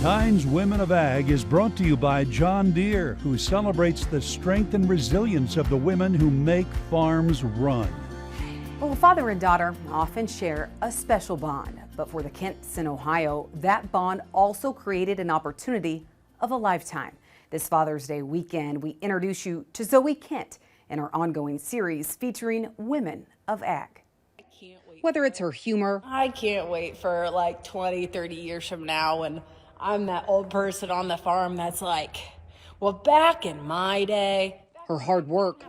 Heinz Women of Ag is brought to you by John Deere, who celebrates the strength and resilience of the women who make farms run. Well, father and daughter often share a special bond, but for the Kents in Ohio, that bond also created an opportunity of a lifetime. This Father's Day weekend, we introduce you to Zoe Kent in our ongoing series featuring Women of Ag. Whether it's her humor, I can't wait for like 20, 30 years from now when I'm that old person on the farm that's like, well, back in my day. her hard work,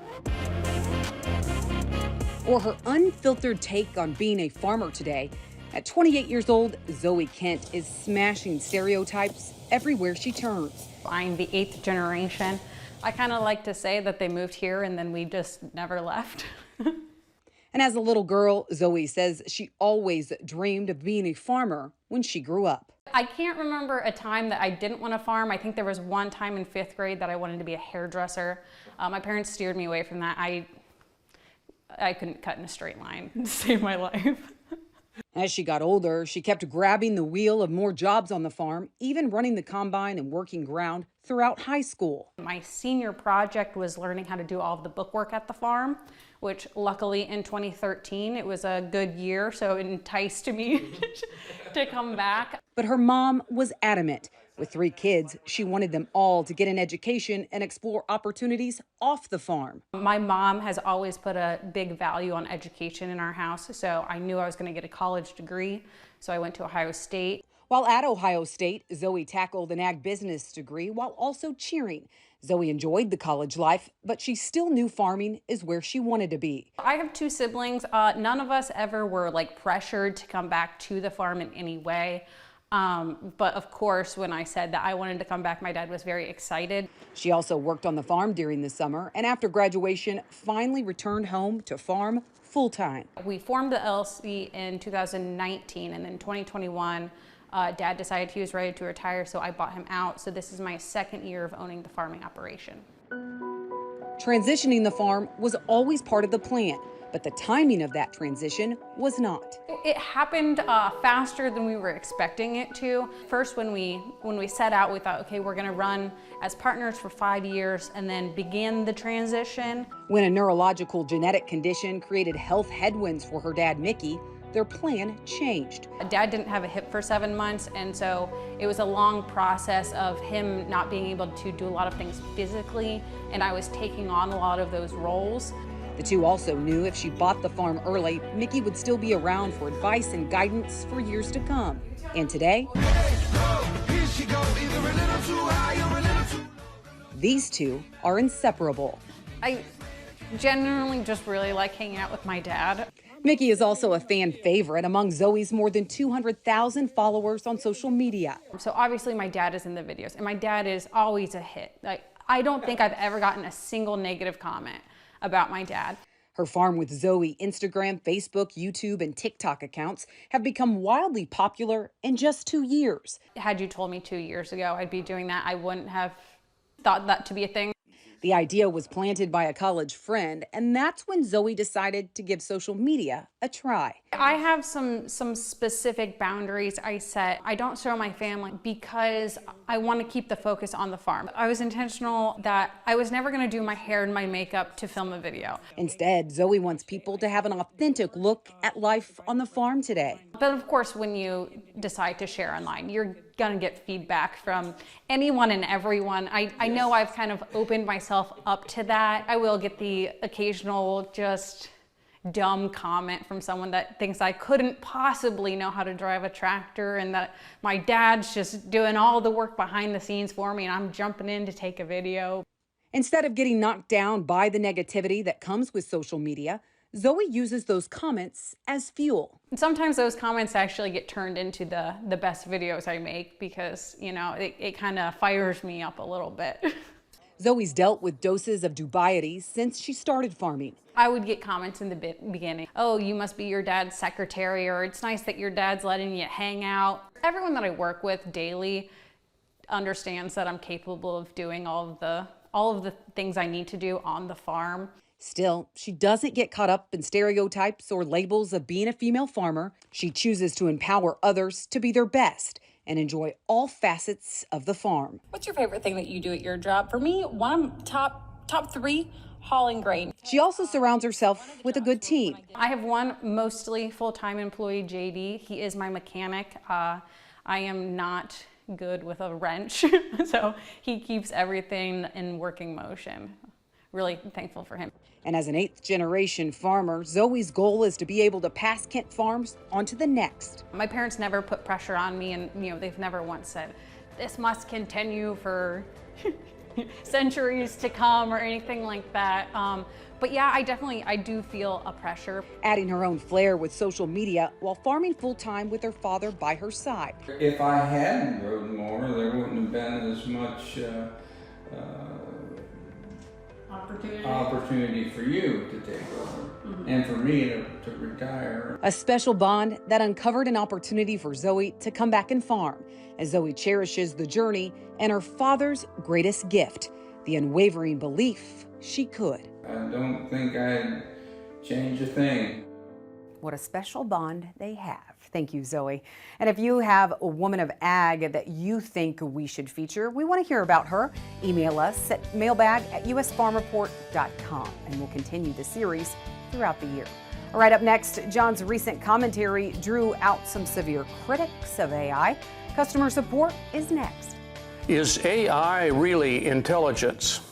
or her unfiltered take on being a farmer today. At 28 years old, Zoe Kent is smashing stereotypes everywhere she turns. I'm the 8th generation. I kind of like to say that they moved here and then we just never left. And as a little girl, Zoe says she always dreamed of being a farmer when she grew up. I can't remember a time that I didn't want to farm. I think there was one time in 5th grade that I wanted to be a hairdresser. My parents steered me away from that. I couldn't cut in a straight line to save my life. As she got older, she kept grabbing the wheel of more jobs on the farm, even running the combine and working ground throughout high school. My senior project was learning how to do all of the bookwork at the farm, which luckily in 2013, it was a good year, so it enticed me to come back. But her mom was adamant. With 3 kids, she wanted them all to get an education and explore opportunities off the farm. My mom has always put a big value on education in our house, so I knew I was going to get a college degree, so I went to Ohio State. While at Ohio State, Zoe tackled an ag business degree while also cheering. Zoe enjoyed the college life, but she still knew farming is where she wanted to be. I have 2 siblings. None of us ever were like pressured to come back to the farm in any way. But of course, when I said that I wanted to come back, my dad was very excited. She also worked on the farm during the summer and after graduation, finally returned home to farm full-time. We formed the LLC in 2019, and in 2021, Dad decided he was ready to retire, so I bought him out. So this is my 2nd year of owning the farming operation. Transitioning the farm was always part of the plan, but the timing of that transition was not. It happened faster than we were expecting it to. First, when we set out, we thought, okay, we're gonna run as partners for 5 years and then begin the transition. When a neurological genetic condition created health headwinds for her dad, Mickey, their plan changed. Dad didn't have a hip for 7 months, and so it was a long process of him not being able to do a lot of things physically, and I was taking on a lot of those roles. The two also knew if she bought the farm early, Mickey would still be around for advice and guidance for years to come. And today, these two are inseparable. I genuinely just really like hanging out with my dad. Mickey is also a fan favorite among Zoe's more than 200,000 followers on social media. So obviously my dad is in the videos, and my dad is always a hit. Like, I don't think I've ever gotten a single negative comment about my dad. Her Farm with Zoe Instagram, Facebook, YouTube, and TikTok accounts have become wildly popular in just 2 years. Had you told me 2 years ago I'd be doing that, I wouldn't have thought that to be a thing. The idea was planted by a college friend, and that's when Zoe decided to give social media a try. I have some specific boundaries I set. I don't show my family because I want to keep the focus on the farm. I was intentional that I was never going to do my hair and my makeup to film a video. Instead, Zoe wants people to have an authentic look at life on the farm today. But of course, when you decide to share online, you're gonna get feedback from anyone and everyone. I know I've kind of opened myself up to that. I will get the occasional just dumb comment from someone that thinks I couldn't possibly know how to drive a tractor and that my dad's just doing all the work behind the scenes for me and I'm jumping in to take a video. Instead of getting knocked down by the negativity that comes with social media, Zoe uses those comments as fuel. Sometimes those comments actually get turned into the best videos I make because, you know, it kind of fires me up a little bit. Zoe's dealt with doses of dubiety since she started farming. I would get comments in the beginning. Oh, you must be your dad's secretary, or it's nice that your dad's letting you hang out. Everyone that I work with daily understands that I'm capable of doing all of the things I need to do on the farm. Still, she doesn't get caught up in stereotypes or labels of being a female farmer. She chooses to empower others to be their best and enjoy all facets of the farm. What's your favorite thing that you do at your job? For me, one top three, hauling grain. She also surrounds herself with a good team. I have one mostly full-time employee, JD. He is my mechanic. I am not good with a wrench, so he keeps everything in working motion. Really thankful for him. And as an 8th-generation farmer, Zoe's goal is to be able to pass Kent Farms on to the next. My parents never put pressure on me, and they've never once said, this must continue for centuries to come or anything like that. But yeah, I do feel a pressure. Adding her own flair with social media while farming full-time with her father by her side. If I hadn't grown more, there wouldn't have been as much opportunity for you to take over and for me to retire. A special bond that uncovered an opportunity for Zoe to come back and farm, as Zoe cherishes the journey and her father's greatest gift, the unwavering belief she could. I don't think I'd change a thing. What a special bond they have. Thank you, Zoe. And if you have a woman of ag that you think we should feature, we want to hear about her. Email us at mailbag@usfarmreport.com, and we'll continue the series throughout the year. All right, up next, John's recent commentary drew out some severe critics of AI. Customer support is next. Is AI really intelligence?